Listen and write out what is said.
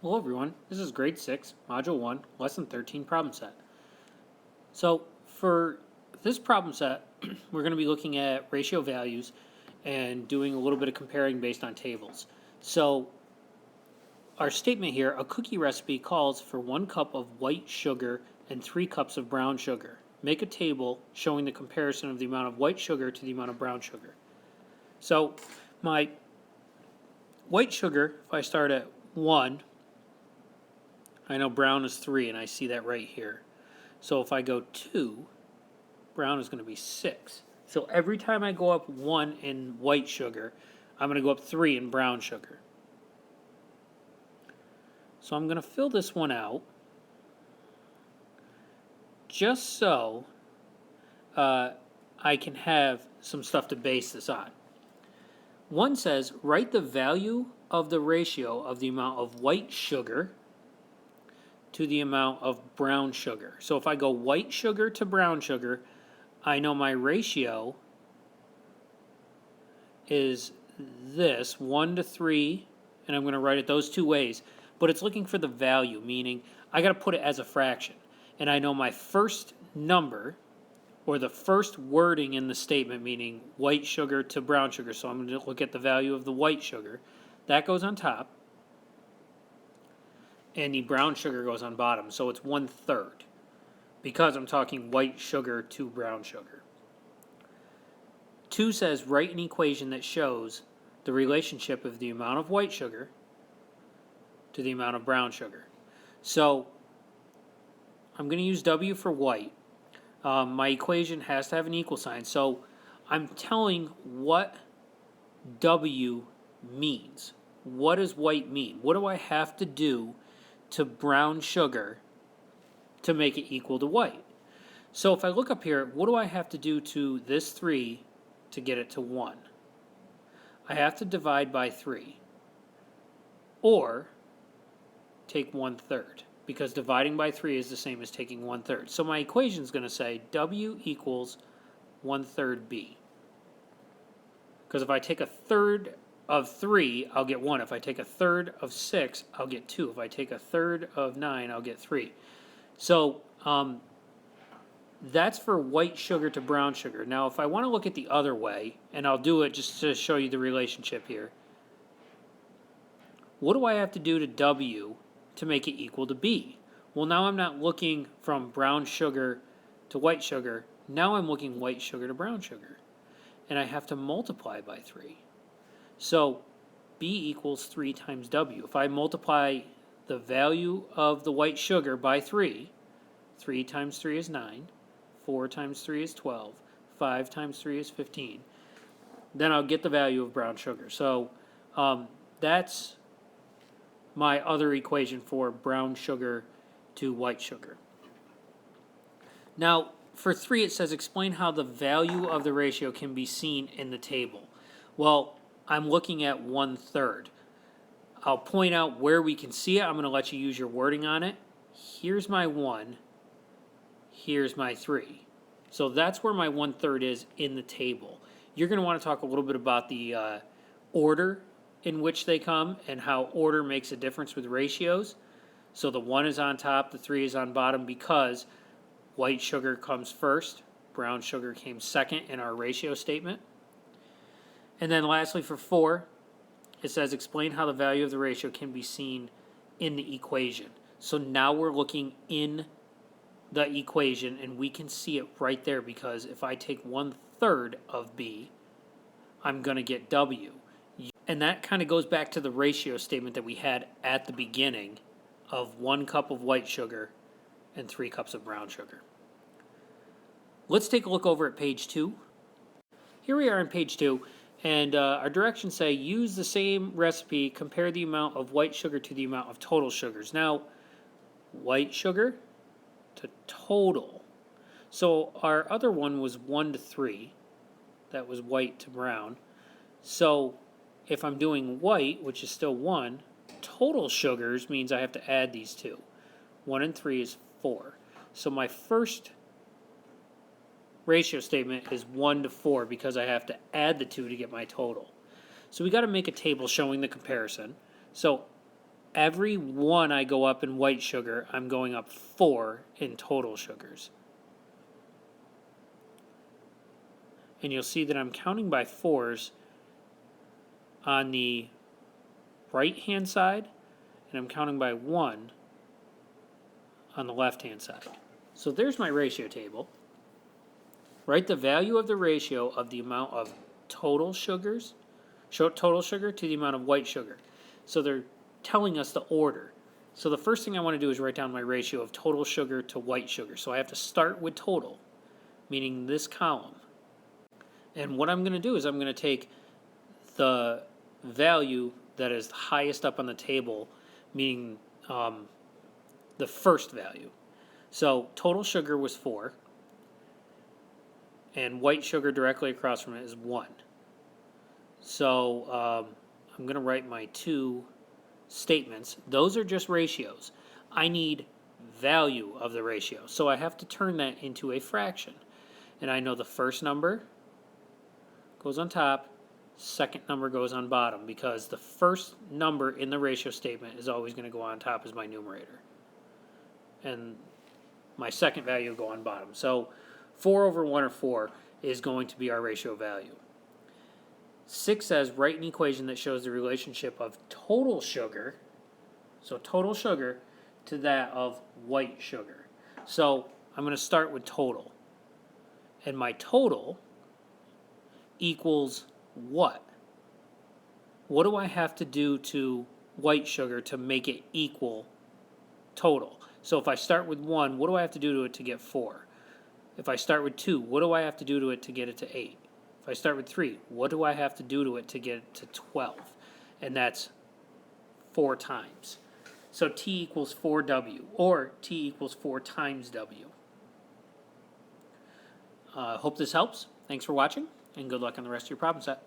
Hello everyone, this is grade 6, module 1, lesson 13 problem set. So for this problem set, we're going to be looking at ratio values and doing a little bit of comparing based on tables. So our statement here, a cookie recipe calls for 1 cup of white sugar and 3 cups of brown sugar. Make a table showing the comparison of the amount of white sugar to the amount of brown sugar. So my white sugar, if I start at 1, I know brown is 3, and I see that right here. So if I go 2, brown is going to be 6. So every time I go up 1 in white sugar, I'm going to go up 3 in brown sugar. So I'm going to fill this one out just so I can have some stuff to base this on. One says, write the value of the ratio of the amount of white sugar to the amount of brown sugar. So if I go white sugar to brown sugar, I know my ratio is this, 1 to 3, and I'm going to write it those two ways. But it's looking for the value, meaning I got to put it as a fraction. And I know my first number, or the first wording in the statement, meaning white sugar to brown sugar. So I'm going to look at the value of the white sugar. That goes on top. And the brown sugar goes on bottom, so it's 1/3 because I'm talking white sugar to brown sugar. 2 says write an equation that shows the relationship of the amount of white sugar to the amount of brown sugar. So I'm going to use W for white. My equation has to have an equal sign, so I'm telling what W means. What does white mean? What do I have to do to brown sugar to make it equal to white? So if I look up here, what do I have to do to this 3 to get it to 1? I have to divide by 3, or take 1/3, because dividing by 3 is the same as taking 1/3. So my equation is going to say W equals 1/3 B. Because if I take 1/3 of 3, I'll get 1. If I take 1/3 of 6, I'll get 2. If I take 1/3 of 9, I'll get 3. So that's for white sugar to brown sugar. Now, if I want to look at the other way, and I'll do it just to show you the relationship here, what do I have to do to W to make it equal to B? Well, now I'm not looking from brown sugar to white sugar. Now I'm looking white sugar to brown sugar. And I have to multiply by 3. So B equals 3 times W. If I multiply the value of the white sugar by 3, 3 times 3 is 9, 4 times 3 is 12, 5 times 3 is 15. Then I'll get the value of brown sugar. So that's my other equation for brown sugar to white sugar. Now, for 3, it says explain how the value of the ratio can be seen in the table. Well, I'm looking at 1/3. I'll point out where we can see it. I'm going to let you use your wording on it. Here's my 1. Here's my 3. So that's where my 1/3 is in the table. You're going to want to talk a little bit about the order in which they come and how order makes a difference with ratios. So the 1 is on top, the 3 is on bottom because white sugar comes first, brown sugar came second in our ratio statement. And then lastly for 4, it says explain how the value of the ratio can be seen in the equation. So now we're looking in the equation and we can see it right there, because if I take 1/3 of B, I'm going to get W. And that kind of goes back to the ratio statement that we had at the beginning of 1 cup of white sugar and 3 cups of brown sugar. Let's take a look over at page 2. Here we are on page 2, and our directions say use the same recipe, compare the amount of white sugar to the amount of total sugars. Now, white sugar to total. So our other one was 1 to 3. That was white to brown. So if I'm doing white, which is still 1, total sugars means I have to add these two. 1 and 3 is 4. So my first ratio statement is 1 to 4 because I have to add the 2 to get my total. So we got to make a table showing the comparison. So every 1 I go up in white sugar, I'm going up 4 in total sugars. And you'll see that I'm counting by 4s on the right-hand side, and I'm counting by 1 on the left-hand side. So there's my ratio table. Write the value of the ratio of the amount of total sugar to the amount of white sugar. So they're telling us the order. So the first thing I want to do is write down my ratio of total sugar to white sugar. So I have to start with total, meaning this column. And what I'm going to do is I'm going to take the value that is highest up on the table, meaning the first value. So total sugar was 4, and white sugar directly across from it is 1. So I'm going to write my 2 statements. Those are just ratios. I need value of the ratio, so I have to turn that into a fraction. And I know the first number goes on top, second number goes on bottom, because the first number in the ratio statement is always going to go on top as my numerator. And my second value will go on bottom. So 4 over 1 or 4 is going to be our ratio value. 6 says write an equation that shows the relationship of total sugar, so total sugar, to that of white sugar. So I'm going to start with total. And my total equals what? What do I have to do to white sugar to make it equal total? So if I start with 1, what do I have to do to it to get 4? If I start with 2, what do I have to do to it to get it to 8? If I start with 3, what do I have to do to it to get it to 12? And that's 4 times. So T equals 4W, or T equals 4 times W. Hope this helps. Thanks for watching, and good luck on the rest of your problem set.